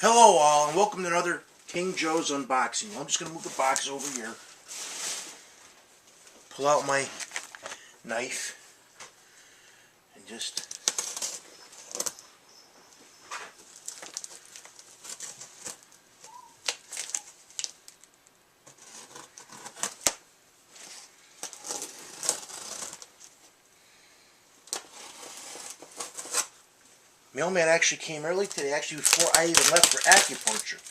Hello all, and welcome to another King Joe's unboxing. I'm just going to move the box over here. Pull out my knife. And just... Mailman actually came early today, actually before I even left for acupuncture.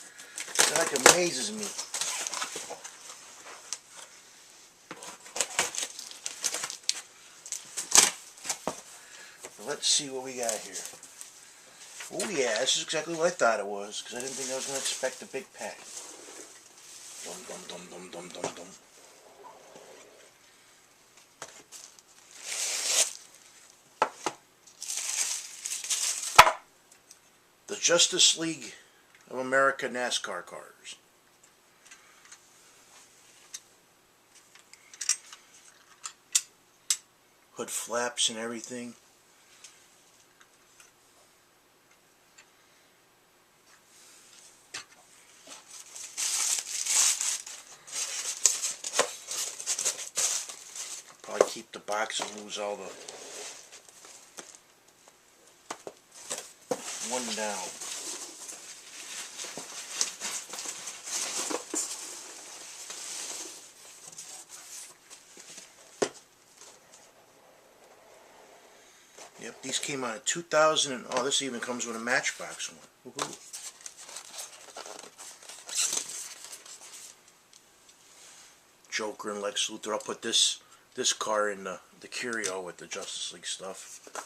That like amazes me. Let's see what we got here. Oh yeah, this is exactly what I thought it was, because I didn't think I was going to expect a big pack. Dum dum dum dum dum dum dum. The Justice League of America Nascar cars. Hood flaps and everything. Probably keep the box and lose all the one down. Yep, these came out in 2000 and oh, this even comes with a Matchbox one. Woohoo. Joker and Lex Luthor. I'll put this car in the curio with the Justice League stuff.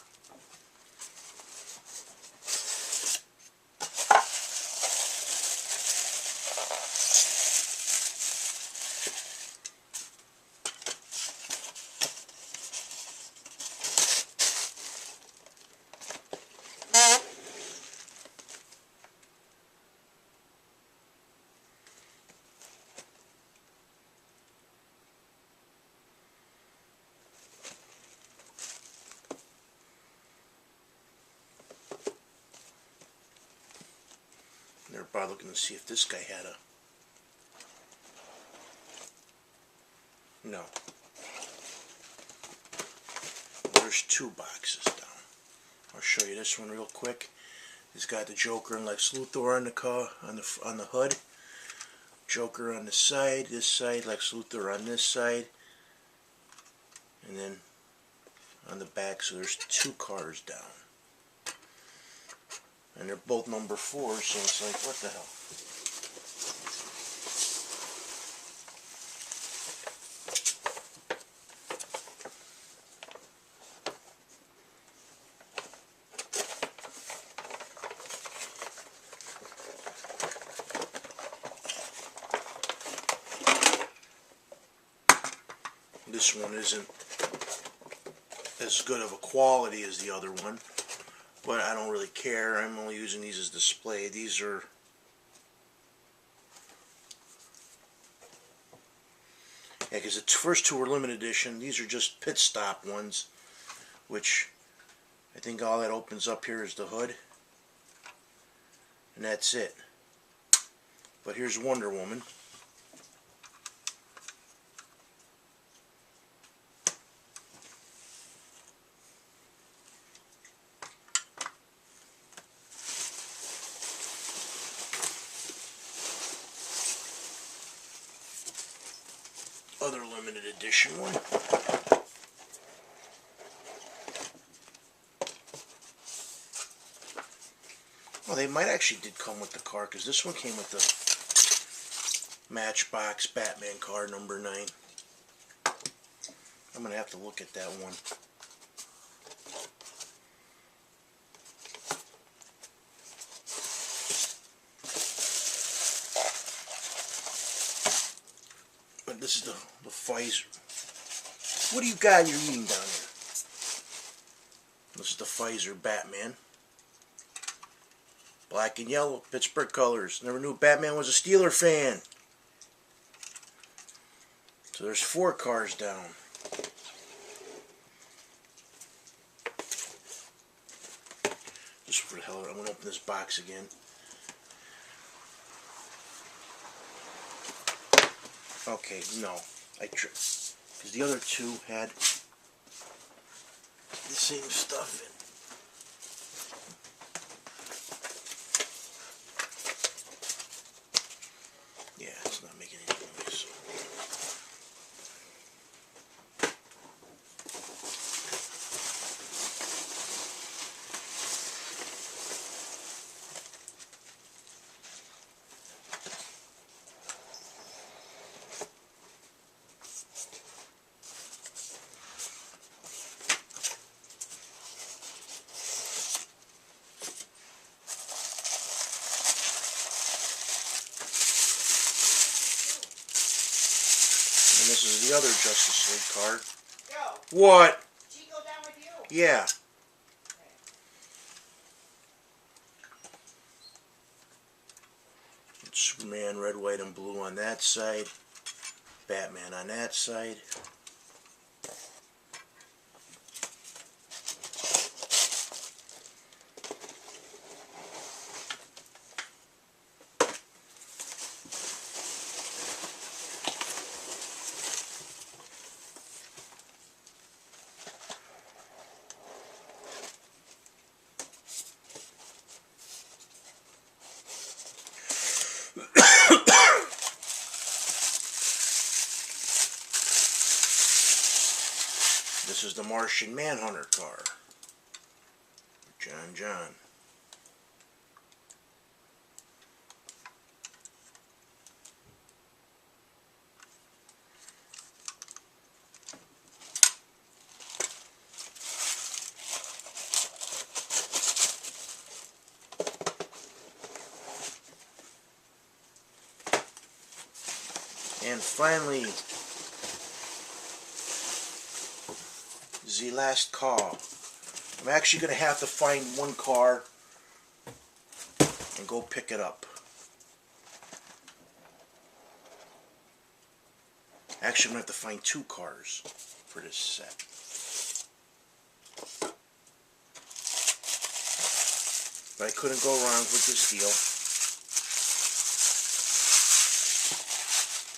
They're probably looking to see if this guy had a... No. There's two boxes down. I'll show you this one real quick. It's got the Joker and Lex Luthor on the car, on the hood. Joker on the side, this side, Lex Luthor on this side, and then on the back. So there's two cars down. And they're both number 4, so it's like, what the hell? This one isn't as good of a quality as the other one. But I don't really care. I'm only using these as display. These are... Yeah, because the first two were limited edition. These are just pit stop ones. Which, I think all that opens up here is the hood. And that's it. But here's Wonder Woman. Other limited edition one. Well, they might actually did come with the car, because this one came with the Matchbox Batman car number 9. I'm going to have to look at that one. But this is the Pfizer. What do you got you're eating down here? This is the Pfizer Batman. Black and yellow, Pittsburgh colors. Never knew Batman was a Steeler fan. So there's 4 cars down. Just for the hell of it, I'm going to open this box again. Okay, no. Because the other two had the same stuff in. Yeah, it's not making any noise. And this is the other Justice League card. Joe, What? did she go down with you? Yeah. Superman, red, white, and blue on that side. Batman on that side. This is the Martian Manhunter car. John. And finally, the last car. I'm actually going to have to find one car and go pick it up. Actually, I'm going to have to find two cars for this set. But I couldn't go wrong with this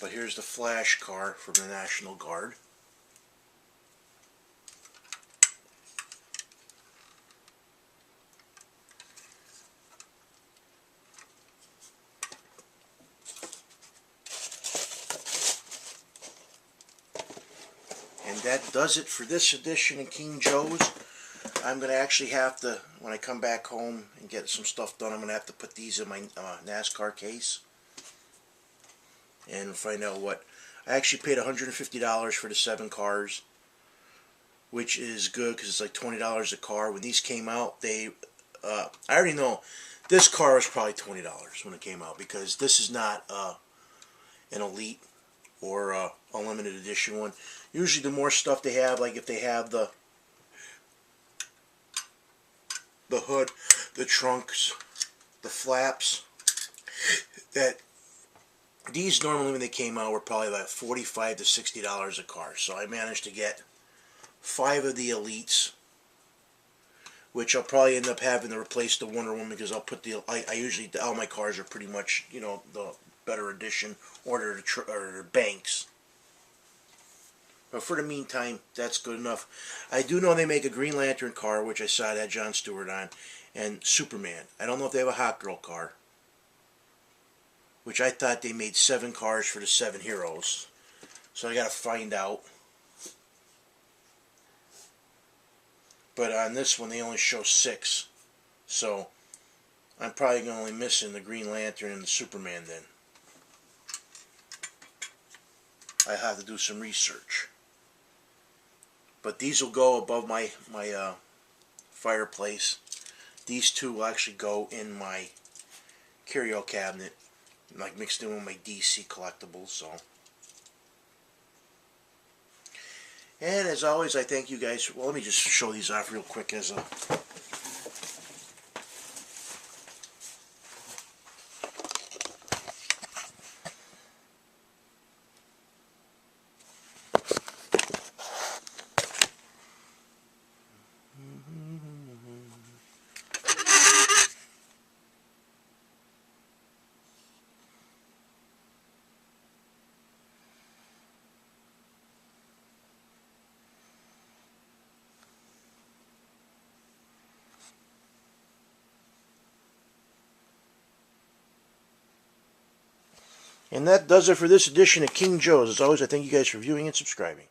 deal. But here's the Flash car from the National Guard. And that does it for this edition of King Joe's. I'm going to actually have to, when I come back home and get some stuff done, I'm going to have to put these in my Nascar case and find out what. I actually paid $150 for the 7 cars, which is good because it's like $20 a car. When these came out, I already know this car was probably $20 when it came out, because this is not an Elite or a limited edition one. Usually the more stuff they have, like if they have the hood, the trunks, the flaps, that these normally when they came out were probably like $45 to $60 a car. So I managed to get 5 of the Elites, which I'll probably end up having to replace the Wonder Woman, because I'll put I usually, all my cars are pretty much, you know, the better edition, or the Banks. But for the meantime, that's good enough. I do know they make a Green Lantern car, which I saw that Jon Stewart on, and Superman. I don't know if they have a Hot Girl car, which I thought they made 7 cars for the 7 heroes. So I got to find out. But on this one, they only show 6. So I'm probably only missing the Green Lantern and the Superman then. I have to do some research. But these will go above my fireplace. These 2 will actually go in my curio cabinet, like mixed in with my DC collectibles. So, and as always, I thank you guys. Well, let me just show these off real quick as a. And that does it for this edition of King Joe's. As always, I thank you guys for viewing and subscribing.